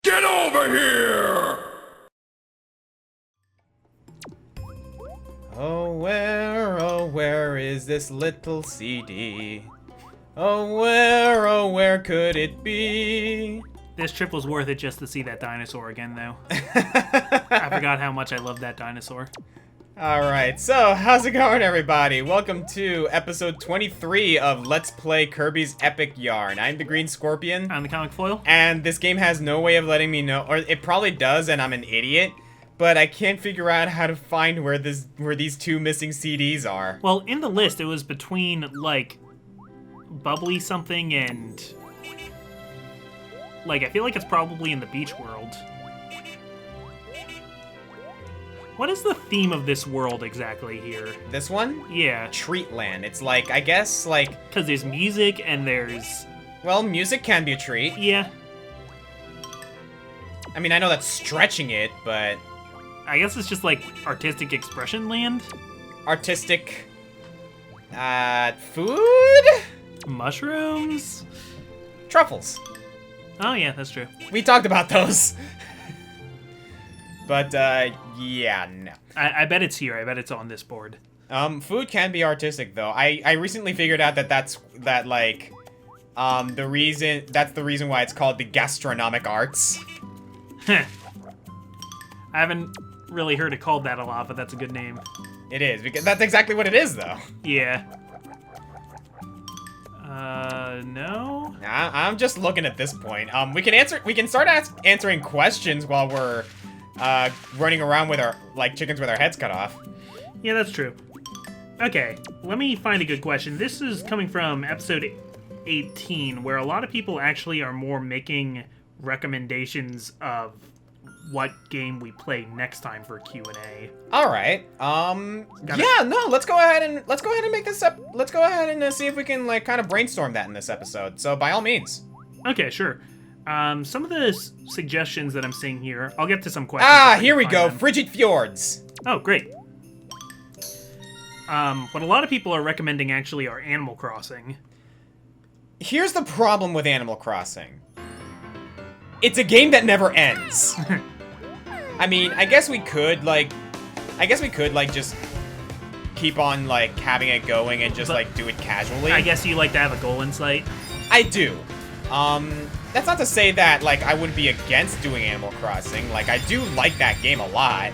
Get over here! Oh, where is this little CD? Oh, where could it be? This trip was worth it just to see that dinosaur again, though. I forgot how much I love that dinosaur. Alright, so how's it going, everybody? Welcome to episode 23 of Let's Play Kirby's Epic Yarn. I'm the Green Scorpion. On the ComicFoil. And this game has no way of letting me know, or it probably does, and I'm an idiot, but I can't figure out how to find where these two missing CDs are. Well, in the list, it was between, like, bubbly something and... like, I feel like it's probably in the beach world. What is the theme of this world exactly here? This one? Yeah. Treatland. It's like, I guess, like... Because there's music and there's... Well, music can be a treat. Yeah. I mean, I know that's stretching it, but... I guess it's just, like, artistic expression land? Artistic... food? Mushrooms? Truffles. Oh, yeah, that's true. We talked about those. But, yeah, no. I bet it's here. I bet it's on this board. Food can be artistic, though. I recently figured out that that's the reason why it's called the gastronomic arts. I haven't really heard it called that a lot, but that's a good name. It is, because that's exactly what it is, though. Yeah. No? I'm just looking at this point. We can start answering questions while we're, running around with our, like, chickens with our heads cut off. Yeah, that's true. Okay, let me find a good question. This is coming from episode 18, where a lot of people actually are more making recommendations of what game we play next time for Q&A. All right. Yeah, no, let's go ahead and make this up. Let's go ahead and see if we can, like, kind of brainstorm that in this episode. So by all means. Okay, sure. Some of the suggestions that I'm seeing here, I'll get to some questions. Ah, here we go. Frigid Fjords. Oh, great. What a lot of people are recommending actually are Animal Crossing. Here's the problem with Animal Crossing. It's a game that never ends. I mean, I guess we could just keep on, like, having it going and just, like, do it casually. I guess you like to have a goal in sight. I do. That's not to say that, like, I wouldn't be against doing Animal Crossing. Like, I do like that game a lot.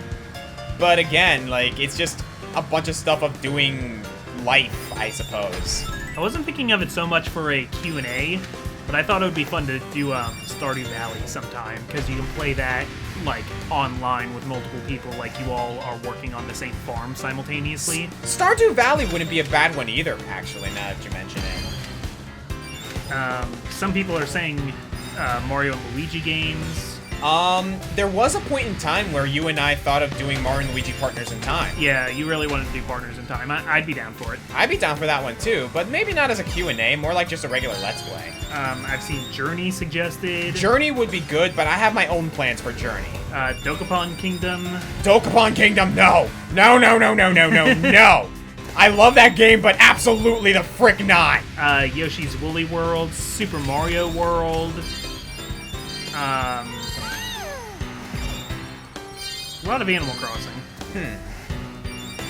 But again, like, it's just a bunch of stuff of doing life, I suppose. I wasn't thinking of it so much for a Q&A, but I thought it would be fun to do Stardew Valley sometime, because you can play that, like, online with multiple people, like you all are working on the same farm simultaneously. Stardew Valley wouldn't be a bad one either, actually, now that you mention it. Some people are saying Mario and Luigi games. There was a point in time where you and I thought of doing Mario and Luigi Partners in Time. Yeah, you really wanted to do Partners in Time. I'd be down for it. I'd be down for that one too, but maybe not as a Q&A, more like just a regular Let's Play. I've seen Journey suggested. Journey would be good, but I have my own plans for Journey. Dokapon Kingdom. Dokapon Kingdom, no! No, no, no, no, no, no, no! I love that game, but absolutely the frick not! Yoshi's Woolly World, Super Mario World. A lot of Animal Crossing.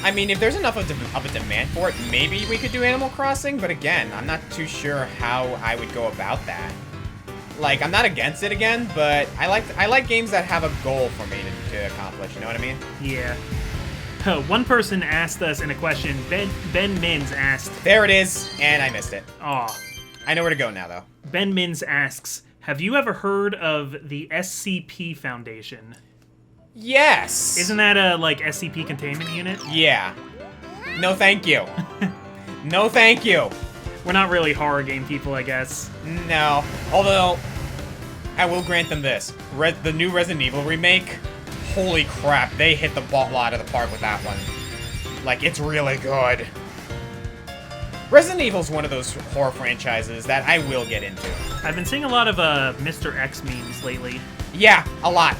I mean, if there's enough of a demand for it, maybe we could do Animal Crossing, but again, I'm not too sure how I would go about that. Like, I'm not against it again, but I like games that have a goal for me to accomplish, you know what I mean? Yeah. One person asked us in a question, Ben Mins asked... There it is, and I missed it. Aw. I know where to go now, though. Ben Mins asks, have you ever heard of the SCP Foundation? Yes! Isn't that a, like, SCP containment unit? Yeah. No thank you. No thank you. We're not really horror game people, I guess. No. Although, I will grant them this. The new Resident Evil remake, holy crap, they hit the ball out of the park with that one. Like, it's really good. Resident Evil's one of those horror franchises that I will get into. I've been seeing a lot of Mr. X memes lately. Yeah, a lot.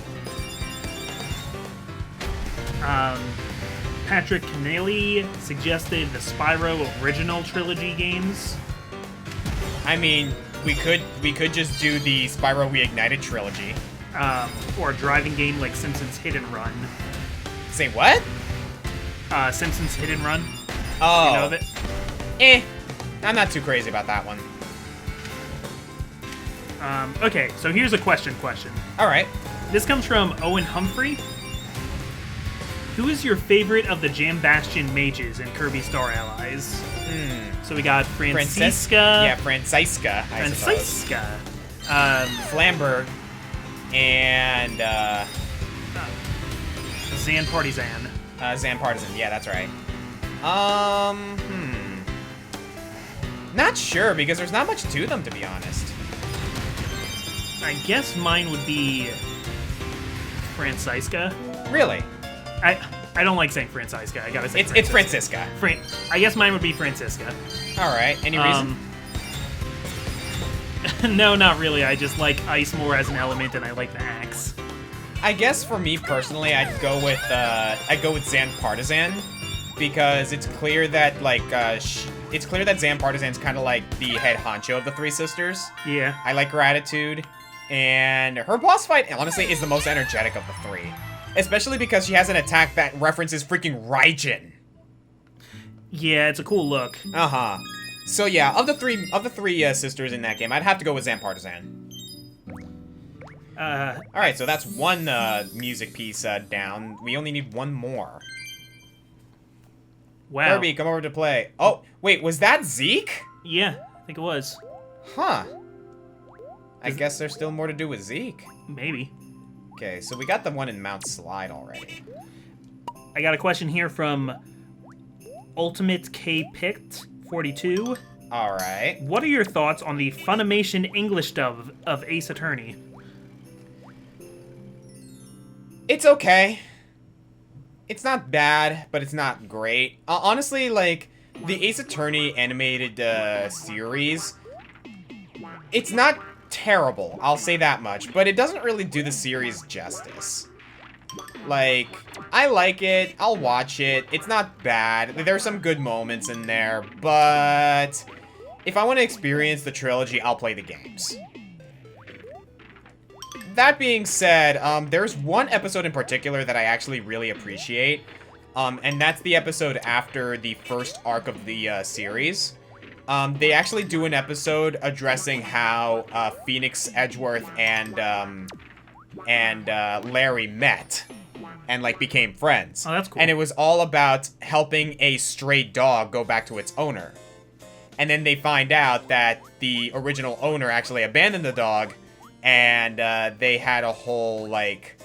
Patrick Canelli suggested the Spyro original trilogy games. I mean, we could just do the Spyro Reignited trilogy. or a driving game like Simpsons Hit and Run. Say what? Simpsons Hit and Run. Oh. You know of it? I'm not too crazy about that one. Okay, so here's a question. All right. This comes from Owen Humphrey. Who is your favorite of the Jam Bastion mages in Kirby Star Allies? So we got Francisca. Yeah, Francisca, I suppose. Francisca. Flamberg. And, Zan Partizan. Zan Partisan. Yeah, that's right. Not sure, because there's not much to them, to be honest. I guess mine would be Francisca. Really? I don't like saying Francisca. I gotta say It's Francisca. I guess mine would be Francisca. All right. Any reason? No, not really. I just like ice more as an element, and I like the axe. I guess for me personally, I'd go with Zan Partisan, because it's clear that Zan Partisan's kind of like the head honcho of the three sisters. Yeah. I like her attitude, and her boss fight honestly is the most energetic of the three, especially because she has an attack that references freaking Raijin. Yeah, it's a cool look. So yeah, of the three sisters in that game, I'd have to go with Zan Partisan. All right, so that's one music piece down. We only need one more. Wow. Kirby, come over to play. Oh, wait, was that Zeke? Yeah, I think it was. Huh. I guess there's still more to do with Zeke. Maybe. Okay, so we got the one in Mount Slide already. I got a question here from Ultimate K Picked 42. All right. What are your thoughts on the Funimation English dub of Ace Attorney? It's okay. It's not bad, but it's not great. Honestly, like, the Ace Attorney animated series, it's not terrible, I'll say that much, but it doesn't really do the series justice. Like, I like it, I'll watch it, it's not bad, there are some good moments in there, but if I want to experience the trilogy, I'll play the games. That being said, there's one episode in particular that I actually really appreciate, and that's the episode after the first arc of the series. They actually do an episode addressing how Phoenix, Edgeworth, and Larry met and like became friends. Oh, that's cool. And it was all about helping a stray dog go back to its owner. And then they find out that the original owner actually abandoned the dog. And they had a whole, like,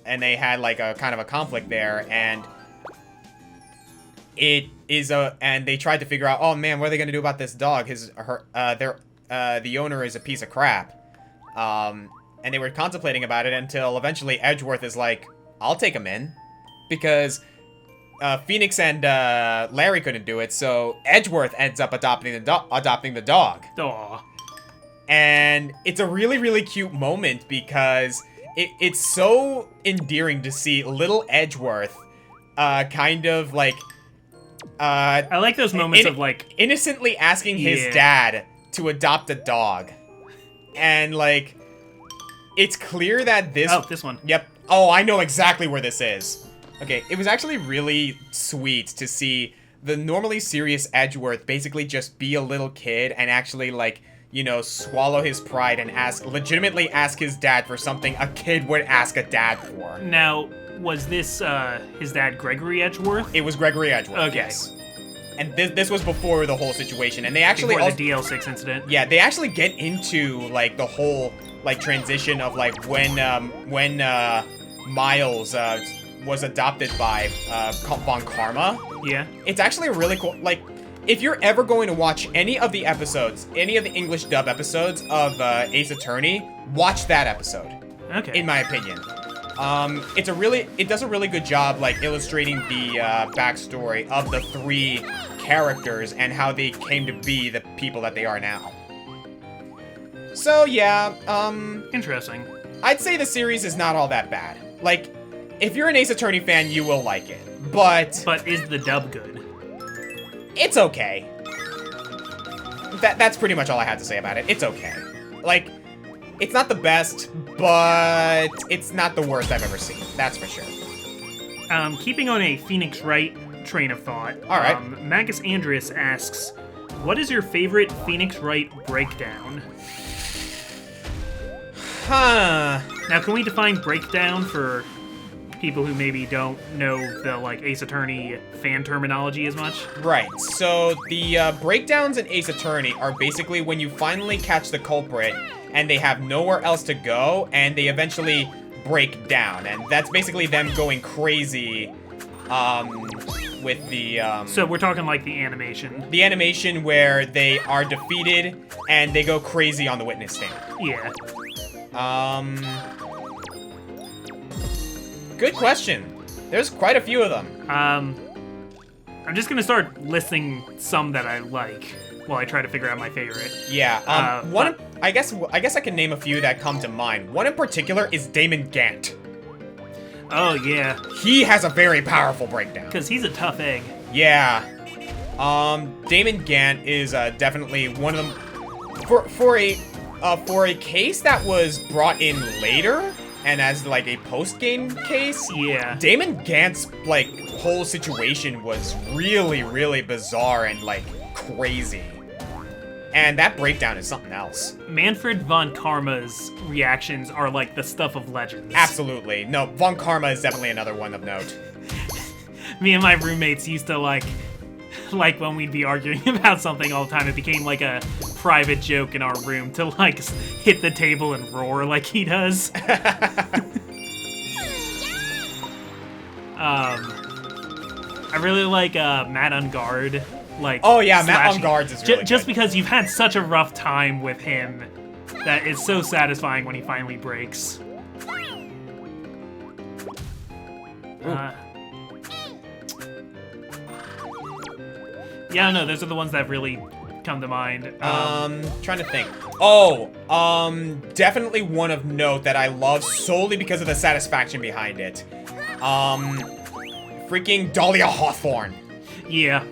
and they had, like, a kind of a conflict there, and and they tried to figure out, oh, man, what are they gonna do about this dog? The owner is a piece of crap. And they were contemplating about it until eventually Edgeworth is like, I'll take him in. Because Phoenix and Larry couldn't do it, so Edgeworth ends up adopting the dog. Aw. And it's a really, really cute moment because it's so endearing to see little Edgeworth kind of like... I like those moments of like... innocently asking his dad to adopt a dog. And like, it's clear that this... Oh, this one. Yep. Oh, I know exactly where this is. Okay, it was actually really sweet to see the normally serious Edgeworth basically just be a little kid and actually like... you know, swallow his pride and legitimately ask his dad for something a kid would ask a dad for. Now, was this, his dad Gregory Edgeworth? It was Gregory Edgeworth, okay. Yes. And this was before the whole situation, and they actually before the DL6 incident? Yeah, they actually get into, like, the whole, like, transition of, like, when Miles, was adopted by, Von Karma. Yeah. It's actually really cool, like... If you're ever going to watch any of the episodes, any of the English dub episodes of Ace Attorney, watch that episode. Okay. In my opinion. It does a really good job, like, illustrating the backstory of the three characters and how they came to be the people that they are now. So, yeah, Interesting. I'd say the series is not all that bad. Like, if you're an Ace Attorney fan, you will like it. But is the dub good? It's okay. That's pretty much all I had to say about it. It's okay. Like, it's not the best, but it's not the worst I've ever seen. That's for sure. Keeping on a Phoenix Wright train of thought, all right. Magus Andreas asks, what is your favorite Phoenix Wright breakdown? Huh. Now, can we define breakdown for people who maybe don't know the, like, Ace Attorney fan terminology as much? Right, so the breakdowns in Ace Attorney are basically when you finally catch the culprit and they have nowhere else to go and they eventually break down. And that's basically them going crazy with the... So we're talking like the animation. The animation where they are defeated and they go crazy on the witness stand. Yeah. Good question. There's quite a few of them. I'm just gonna start listing some that I like while I try to figure out my favorite. Yeah. I guess I can name a few that come to mind. One in particular is Damon Gant. Oh yeah. He has a very powerful breakdown. Because he's a tough egg. Yeah. Damon Gant is definitely one of them. For a case that was brought in later and as like a post-game case. Yeah. Damon Gant's like whole situation was really, really bizarre and like crazy. And that breakdown is something else. Manfred von Karma's reactions are like the stuff of legends. Absolutely. No, von Karma is definitely another one of note. Me and my roommates used to like when we'd be arguing about something all the time, it became like a private joke in our room to like hit the table and roar like he does. I really like Matt Ungard. Like, oh yeah, Matt Ungard's is really just good. because you've had such a rough time with him that it's so satisfying when he finally breaks. Yeah, I don't know, those are the ones that really come to mind. Trying to think. Oh, definitely one of note that I love solely because of the satisfaction behind it. Freaking Dahlia Hawthorne. Yeah.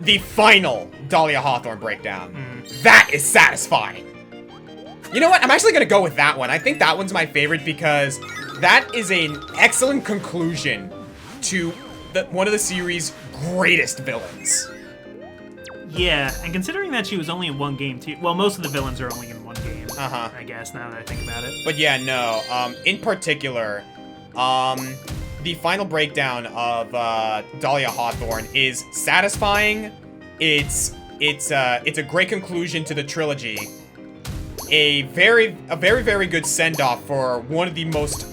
The final Dahlia Hawthorne breakdown. That is satisfying. You know what? I'm actually gonna go with that one. I think that one's my favorite because that is an excellent conclusion to one of the series' greatest villains. Yeah, and considering that she was only in one game too, well, most of the villains are only in one game. Uh-huh. I guess now that I think about it. But yeah, no. In particular, the final breakdown of Dahlia Hawthorne is satisfying. It's a great conclusion to the trilogy. A very good send-off for one of the most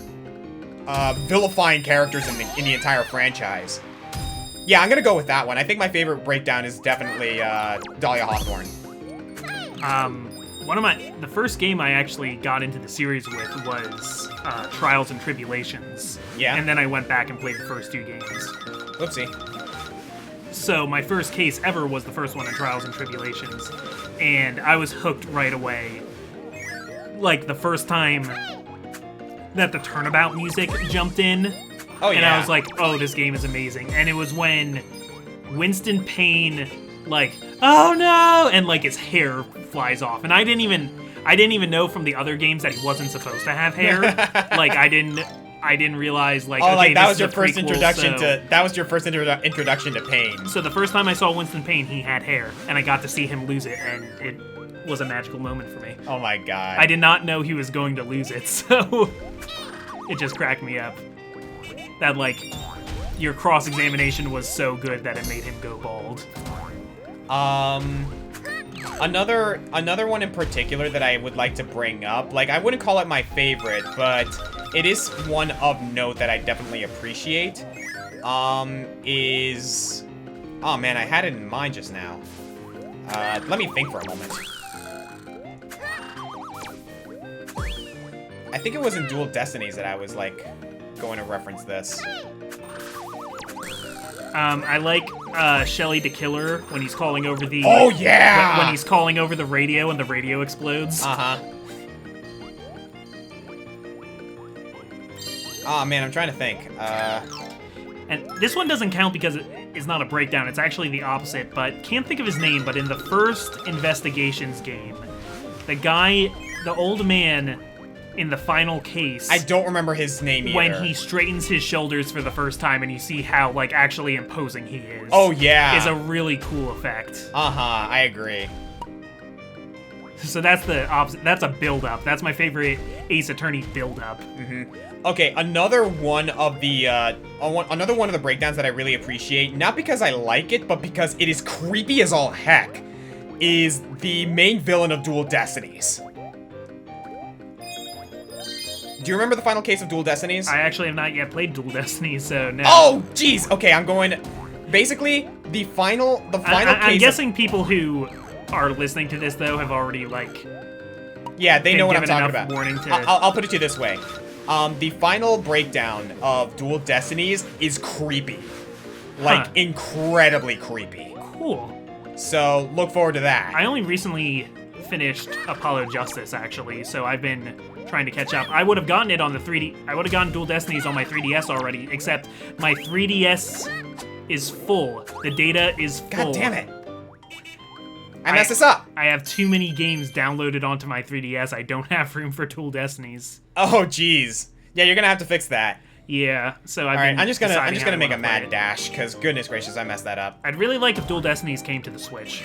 vilifying characters in the entire franchise. Yeah, I'm gonna go with that one. I think my favorite breakdown is definitely Dahlia Hawthorne. The first game I actually got into the series with was Trials and Tribulations. Yeah. And then I went back and played the first two games. Whoopsie. So my first case ever was the first one in Trials and Tribulations, and I was hooked right away. Like the first time that the turnabout music jumped in. Oh yeah. And I was like, oh, this game is amazing. And it was when Winston Payne, like, oh no, and like his hair flies off. And I didn't even know from the other games that he wasn't supposed to have hair. Like I didn't realize like, oh, okay, like that this was is your a first prequel, introduction so... that was your first introduction to Payne. So the first time I saw Winston Payne, he had hair, and I got to see him lose it, and it was a magical moment for me. Oh my god. I did not know he was going to lose it, so it just cracked me up. That, like, your cross-examination was so good that it made him go bald. Another one in particular that I would like to bring up, like, I wouldn't call it my favorite, but it is one of note that I definitely appreciate, is... Oh man, I had it in mind just now. Let me think for a moment. I think it was in Dual Destinies that I was, like, going to reference this. I like Shelly the Killer when he's calling over the... Oh, yeah! When he's calling over the radio and the radio explodes. Uh-huh. Oh, man, I'm trying to think. And this one doesn't count because it's not a breakdown. It's actually the opposite, but can't think of his name, but in the first Investigations game, the old man in the final case. I don't remember his name either. When he straightens his shoulders for the first time and you see how, like, actually imposing he is. Oh, yeah. Is a really cool effect. Uh-huh, I agree. So that's the opposite. That's a build-up. That's my favorite Ace Attorney build-up. Okay, another one of the breakdowns that I really appreciate, not because I like it, but because it is creepy as all heck, is the main villain of Dual Destinies. Do you remember the final case of Dual Destinies? I actually have not yet played Dual Destinies, so no. Oh, jeez. Okay, I'm going. Basically, the final case. I'm guessing people who are listening to this though have already yeah, they know what I'm talking enough about. Warning to... I'll put it to you this way. The final breakdown of Dual Destinies is creepy. Like, incredibly creepy. Cool. So, look forward to that. I only recently finished Apollo Justice, actually, so I've been trying to catch up. I would have gotten it on the 3D... I would have gotten Dual Destinies on my 3DS already, except my 3DS is full. The data is full. God damn it. I messed this up. I have too many games downloaded onto my 3DS. I don't have room for Dual Destinies. Oh, jeez. Yeah, you're gonna have to fix that. Yeah, so I've been I'm just gonna make a mad dash, because goodness gracious, I messed that up. I'd really like if Dual Destinies came to the Switch.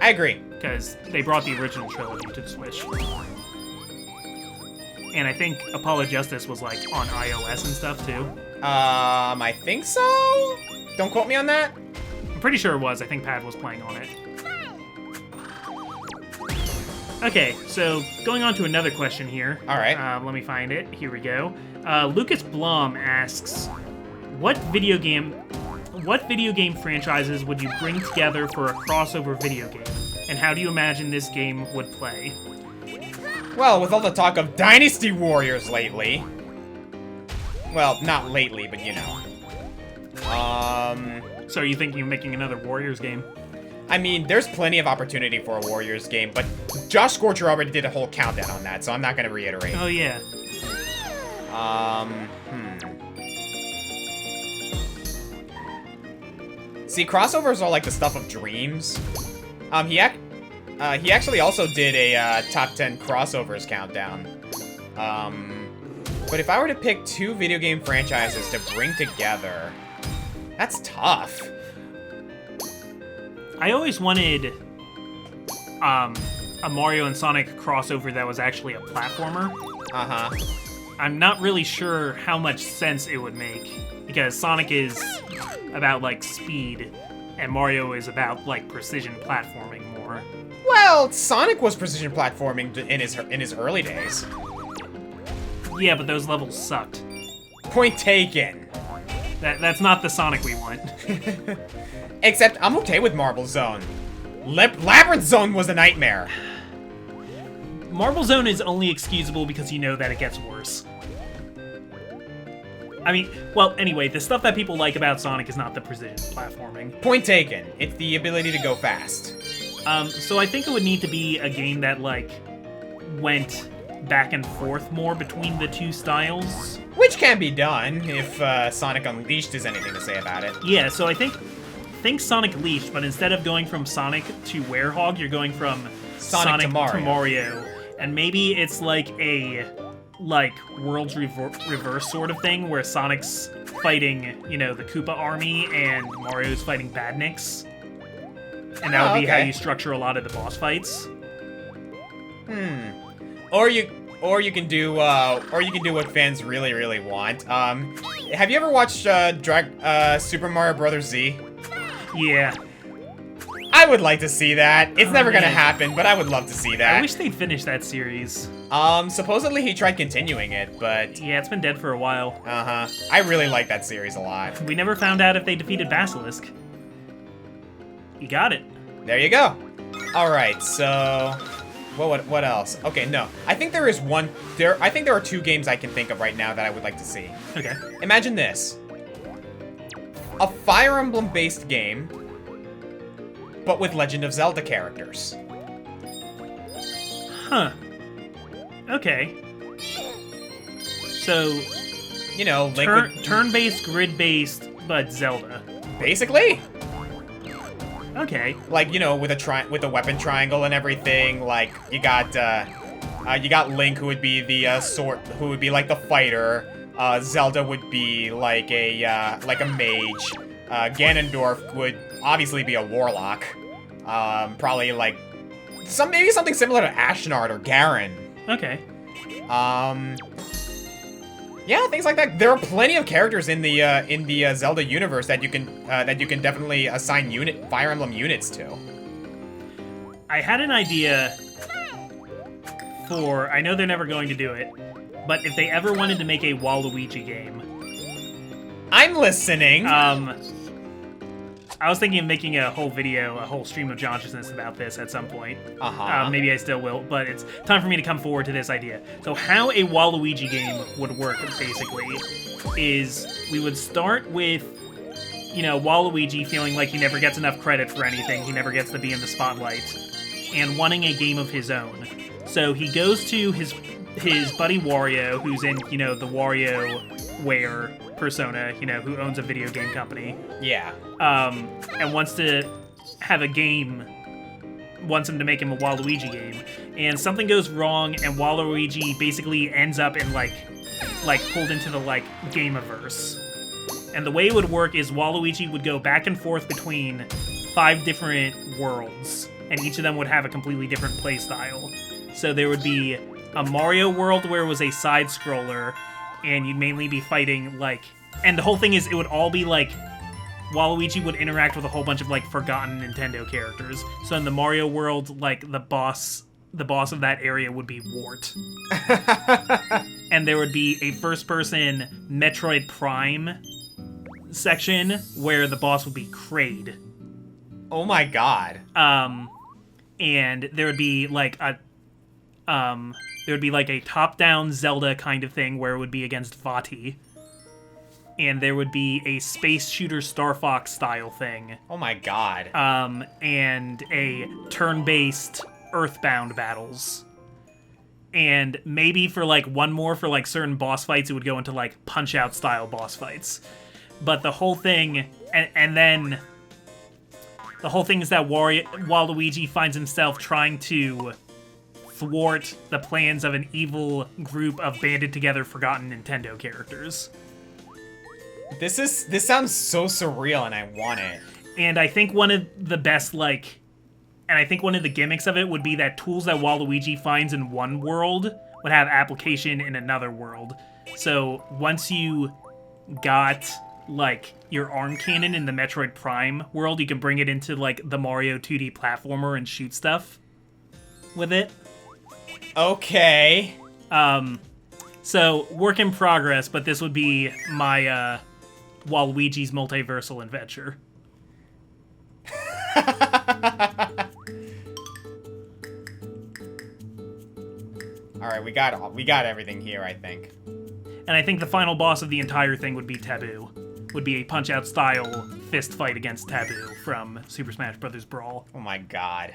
I agree. Because they brought the original trilogy to the Switch. And I think Apollo Justice was, like, on iOS and stuff, too. I think so? Don't quote me on that. I'm pretty sure it was. I think Pad was playing on it. Okay, so going on to another question here. All right. Let me find it. Here we go. Lucas Blum asks, what video game franchises would you bring together for a crossover video game? And how do you imagine this game would play? Well, with all the talk of Dynasty Warriors lately. Well, not lately, but you know. So are you thinking of making another Warriors game? I mean, there's plenty of opportunity for a Warriors game, but Josh Scorcher already did a whole countdown on that, so I'm not gonna reiterate. Oh, yeah. See, crossovers are like the stuff of dreams. He actually also did a top 10 crossovers countdown. But if I were to pick 2 video game franchises to bring together, that's tough. I always wanted a Mario and Sonic crossover that was actually a platformer. Uh-huh. I'm not really sure how much sense it would make, because Sonic is about, like, speed, and Mario is about, like, precision platforming more. Well, Sonic was precision platforming in his early days. Yeah, but those levels sucked. Point taken. That's not the Sonic we want. Except, I'm okay with Marble Zone. Labyrinth Zone was a nightmare. Marble Zone is only excusable because you know that it gets worse. I mean, well, anyway, the stuff that people like about Sonic is not the precision platforming. Point taken. It's the ability to go fast. So I think it would need to be a game that, like, went back and forth more between the two styles. Which can be done if Sonic Unleashed has anything to say about it. Yeah, so I think Sonic Unleashed, but instead of going from Sonic to Werehog, you're going from Sonic to Mario. And maybe it's like a Worlds Reverse sort of thing, where Sonic's fighting, you know, the Koopa army, and Mario's fighting Badniks. And that would be how you structure a lot of the boss fights. Or you can do what fans really want. Have you ever watched Super Mario Bros. Z? Yeah. I would like to see that. It's never gonna happen, but I would love to see that. I wish they'd finish that series. Supposedly he tried continuing it, but... Yeah, it's been dead for a while. Uh-huh. I really like that series a lot. We never found out if they defeated Basilisk. You got it. There you go. Alright, so... What else? Okay, no. I think there is one... I think there are 2 games I can think of right now that I would like to see. Okay. Imagine this. A Fire Emblem-based game, but with Legend of Zelda characters. Huh. Okay. So... You know, turn-based, grid-based, but Zelda. Basically. Okay. Like, you know, with a weapon triangle and everything. Like, you got You got Link, who would be the who would be like the fighter. Zelda would be like a mage. Ganondorf would obviously be a warlock. Probably like maybe something similar to Ashnard or Garen. Okay. Yeah, things like that. There are plenty of characters in the Zelda universe that you can definitely assign Fire Emblem units to. I had an idea for, I know they're never going to do it, but if they ever wanted to make a Waluigi game. I'm listening. I was thinking of making a whole video, a whole stream of consciousness about this at some point. Maybe I still will, but it's time for me to come forward to this idea. So how a Waluigi game would work, basically, is we would start with, you know, Waluigi feeling like he never gets enough credit for anything, he never gets to be in the spotlight, and wanting a game of his own. So he goes to his buddy Wario, who's in, you know, the WarioWare persona, you know, who owns a video game company. Yeah. And wants to have a game, wants him to make him a Waluigi game. And something goes wrong, and Waluigi basically ends up in, like pulled into the, like, Gameverse. And the way it would work is Waluigi would go back and forth between 5 different worlds, and each of them would have a completely different playstyle. So there would be a Mario world where it was a side-scroller, and you'd mainly be fighting, like... And the whole thing is, it would all be, like... Waluigi would interact with a whole bunch of, like, forgotten Nintendo characters. So in the Mario world, like, the boss of that area would be Wart. And there would be a first-person Metroid Prime section where the boss would be Kraid. Oh my god. And there would be, like, a top-down Zelda kind of thing where it would be against Vati. And there would be a space shooter Star Fox style thing. Oh my god. And a turn-based Earthbound battles. And maybe for, like, one more for, like, certain boss fights, it would go into, like, Punch-Out style boss fights. But the whole thing, and then the whole thing is that Waluigi finds himself trying to thwart the plans of an evil group of banded together forgotten Nintendo characters. This sounds so surreal, and I want it. And I think one of the best, like... And I think one of the gimmicks of it would be that tools that Waluigi finds in one world would have application in another world. So once you got, like, your arm cannon in the Metroid Prime world, you can bring it into, like, the Mario 2D platformer and shoot stuff with it. Okay. So, work in progress, but this would be my, Waluigi's multiversal adventure. Alright, we got everything here, I think. And I think the final boss of the entire thing would be Taboo. Would be a Punch-Out style fist fight against Taboo from Super Smash Bros. Brawl. Oh my god.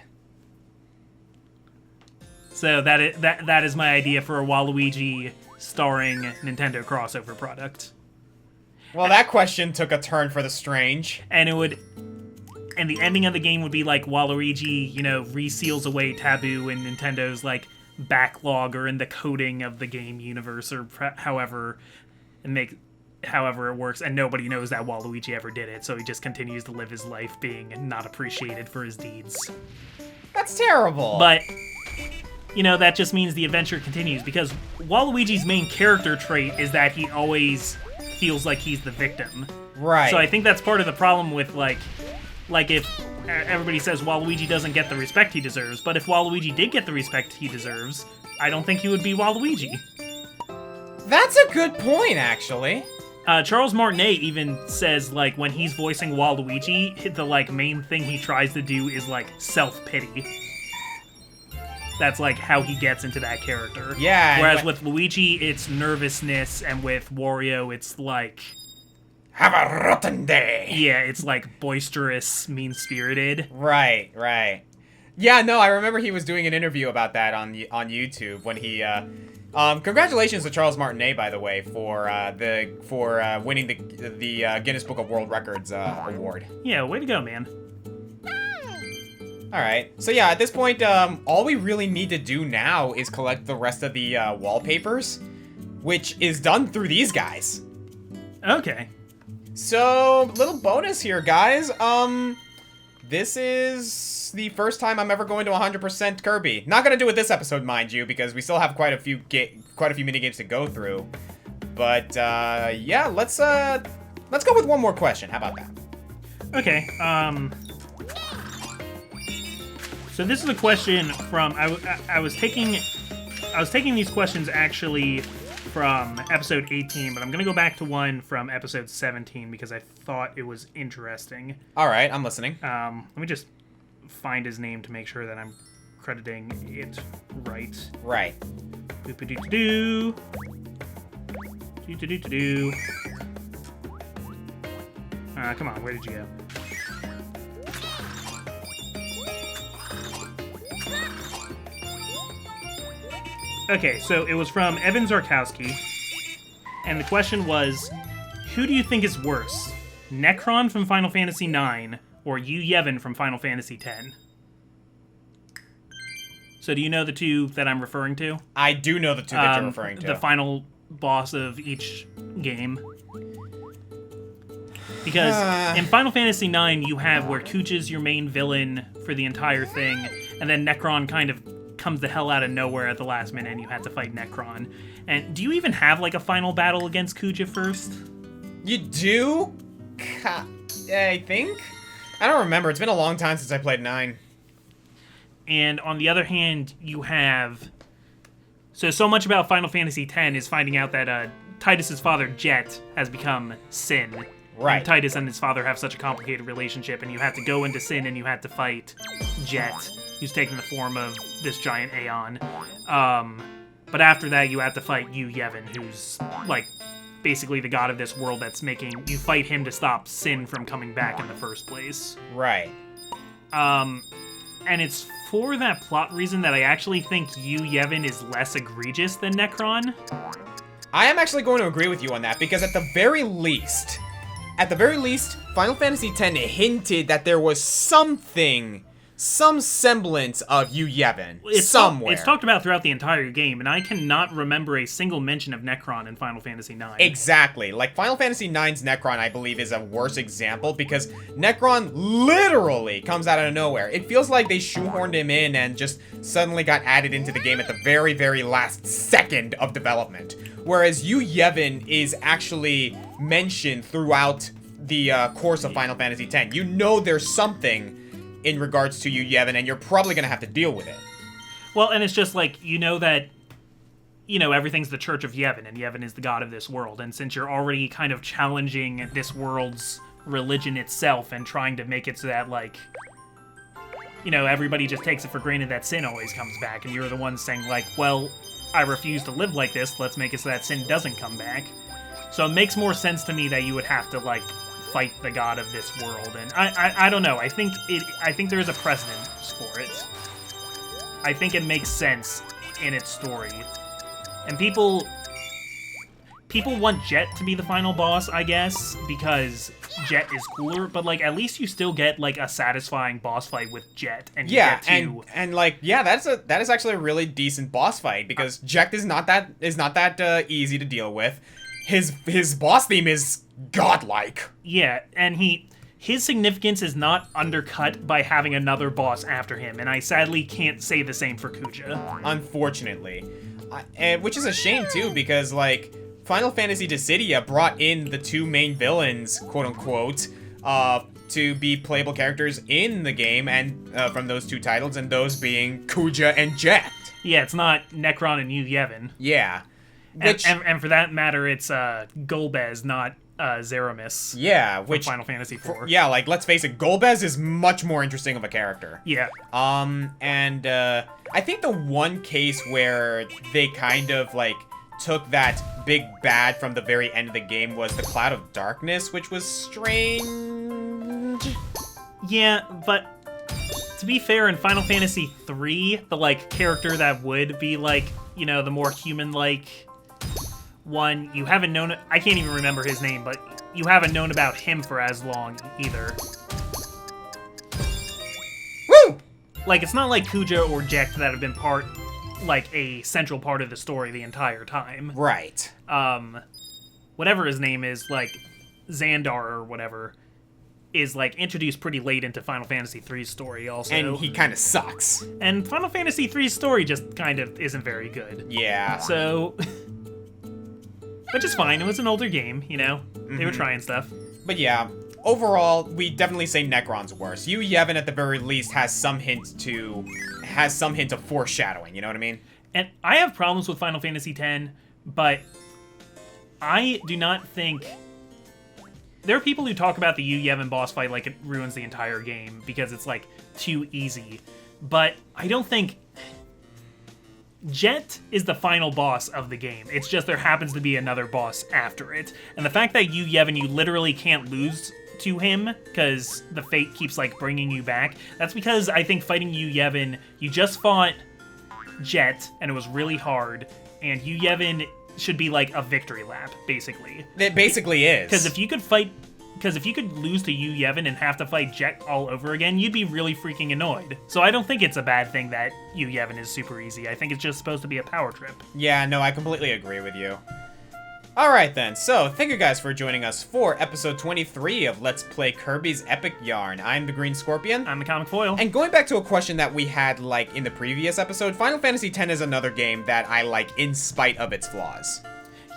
So that is my idea for a Waluigi starring Nintendo crossover product. Well, that question took a turn for the strange. And the ending of the game would be like Waluigi, you know, reseals away Taboo in Nintendo's, like, backlog or in the coding of the game universe or however it works, and nobody knows that Waluigi ever did it, so he just continues to live his life being not appreciated for his deeds. That's terrible. But, you know, that just means the adventure continues, because Waluigi's main character trait is that he always feels like he's the victim. Right. So I think that's part of the problem with, like if everybody says Waluigi doesn't get the respect he deserves, but if Waluigi did get the respect he deserves, I don't think he would be Waluigi. That's a good point, actually. Charles Martinet even says, like, when he's voicing Waluigi, the, like, main thing he tries to do is, like, self-pity. That's, like, how he gets into that character. Yeah. Whereas with Luigi, it's nervousness, and with Wario, it's, like... Have a rotten day! Yeah, it's, like, boisterous, mean-spirited. Right. Yeah, no, I remember he was doing an interview about that on YouTube when he, congratulations to Charles Martinet, by the way, for winning the Guinness Book of World Records award. Yeah, way to go, man. Alright, so yeah, at this point, all we really need to do now is collect the rest of the wallpapers, which is done through these guys. Okay. So, little bonus here, guys. This is the first time I'm ever going to 100% Kirby. Not gonna do it this episode, mind you, because we still have quite a few mini games to go through. But yeah, let's go with one more question. How about that? Okay. So this is a question from I was taking these questions actually from episode 18, but I'm gonna go back to one from episode 17 because I thought it was interesting. All right, I'm listening. Let me just find his name to make sure that I'm crediting it right. Right. Doo-doo-doo-doo. Doo-doo-doo-doo. Come on, where did you go? Okay, so it was from Evan Zarkowski, and the question was, who do you think is worse, Necron from Final Fantasy IX or Yu Yevon from Final Fantasy X? So do you know the two that I'm referring to? I do know the two that you're referring to. The final boss of each game. Because in Final Fantasy IX, you have where Kuja's your main villain for the entire thing, and then Necron kind of comes the hell out of nowhere at the last minute and you have to fight Necron. And do you even have like a final battle against Kuja first? You do? I think? I don't remember. It's been a long time since I played 9. And on the other hand, you have... So much about Final Fantasy X is finding out that Titus's father, Jet, has become Sin. Right. And Titus and his father have such a complicated relationship, and you have to go into Sin and you have to fight Jet, who's taken the form of this giant Aeon. But after that, you have to fight Yu Yevon, who's, like, basically the god of this world that's making... You fight him to stop Sin from coming back in the first place. Right. And it's for that plot reason that I actually think Yu Yevon is less egregious than Necron. I am actually going to agree with you on that, because at the very least, Final Fantasy X hinted that there was some semblance of Yu Yevon somewhere. It's talked about throughout the entire game, and I cannot remember a single mention of Necron in Final Fantasy IX. Exactly. Like, Final Fantasy IX's Necron, I believe, is a worse example, because Necron literally comes out of nowhere. It feels like they shoehorned him in and just suddenly got added into the game at the very, very last second of development. Whereas Yu Yevon is actually mentioned throughout the course of Final Fantasy X. You know there's something in regards to Yu Yevon, and you're probably going to have to deal with it. Well, and it's just like, you know that, everything's the Church of Yevon, and Yevon is the god of this world, and since you're already kind of challenging this world's religion itself and trying to make it so that, like, everybody just takes it for granted that Sin always comes back, and you're the one saying, like, well, I refuse to live like this, let's make it so that Sin doesn't come back. So it makes more sense to me that you would have to, like, fight the god of this world, and I don't know. I think there is a precedent for it. I think it makes sense in its story, and people want Jet to be the final boss, I guess, because Jet is cooler. But like, at least you still get like a satisfying boss fight with Jet, and that is actually a really decent boss fight, because Jet is not that easy to deal with. His boss theme is godlike. Yeah, and his significance is not undercut by having another boss after him, and I sadly can't say the same for Kuja. Unfortunately. Which is a shame, too, because, like, Final Fantasy Dissidia brought in the two main villains, quote-unquote, to be playable characters in the game, and from those two titles, and those being Kuja and Jet. Yeah, it's not Necron and Yu Yevon. Yeah. And for that matter, it's Golbez, not Zeramis. Yeah, which Final Fantasy IV. Yeah, like, let's face it, Golbez is much more interesting of a character. Yeah. And I think the one case where they kind of, like, took that big bad from the very end of the game was the Cloud of Darkness, which was strange. Yeah, but to be fair, in Final Fantasy III, the, like, character that would be, like, the more human-like one, you haven't known... I can't even remember his name, but you haven't known about him for as long, either. Woo! like, it's not like Kuja or Jekt that have been like, a central part of the story the entire time. Right. Whatever his name is, like, Xandar or whatever, is, like, introduced pretty late into Final Fantasy III's story also. And he kind of sucks. And Final Fantasy III's story just kind of isn't very good. Yeah. So, which is fine. It was an older game, you know? They were trying stuff. But yeah, overall, we definitely say Necron's worse. Yu Yevon, at the very least, has some hint of foreshadowing, you know what I mean? And I have problems with Final Fantasy X, but I do not think... There are people who talk about the Yu Yevon boss fight like it ruins the entire game because it's, like, too easy. But I don't think... Jet is the final boss of the game. It's just there happens to be another boss after it. And the fact that Yu Yevon, you literally can't lose to him because the fate keeps, like, bringing you back, that's because I think fighting Yu Yevon, you just fought Jet, and it was really hard, and Yu Yevon should be like a victory lap, basically. It basically is. Because if you could lose to Yu Yevon and have to fight Jet all over again, you'd be really freaking annoyed. So I don't think it's a bad thing that Yu Yevon is super easy. I think it's just supposed to be a power trip. Yeah, no, I completely agree with you. Alright then, so thank you guys for joining us for episode 23 of Let's Play Kirby's Epic Yarn. I'm the Green Scorpion. I'm the ComicFoil. And going back to a question that we had, like, in the previous episode, Final Fantasy X is another game that I like in spite of its flaws.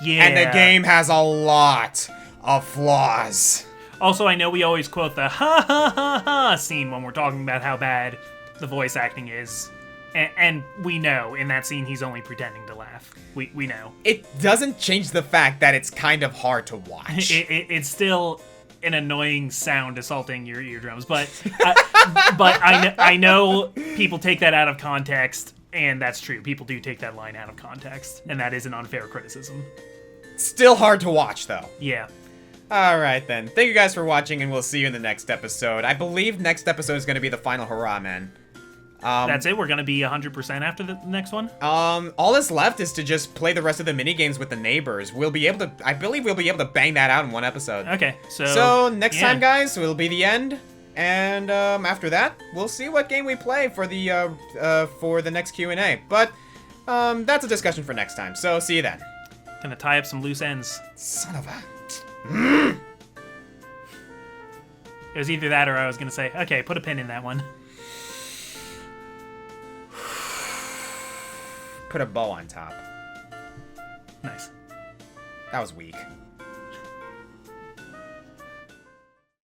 Yeah. And the game has a lot of flaws. Also, I know we always quote the ha ha ha ha scene when we're talking about how bad the voice acting is. And we know in that scene he's only pretending to laugh. We know. It doesn't change the fact that it's kind of hard to watch. It's still an annoying sound assaulting your eardrums, but I know people take that out of context, and that's true. People do take that line out of context, and that is an unfair criticism. Still hard to watch, though. Yeah. Alright then. Thank you guys for watching, and we'll see you in the next episode. I believe next episode is going to be the final hurrah, man. That's it? We're going to be 100% after the next one? All that's left is to just play the rest of the minigames with the neighbors. I believe we'll be able to bang that out in one episode. Okay, So next time, guys, will be the end. And, after that, we'll see what game we play for the next Q&A. But, that's a discussion for next time. So, see you then. Gonna tie up some loose ends. Son of a... It was either that or I was gonna say, okay, put a pin in that one. Put a bow on top. Nice. That was weak.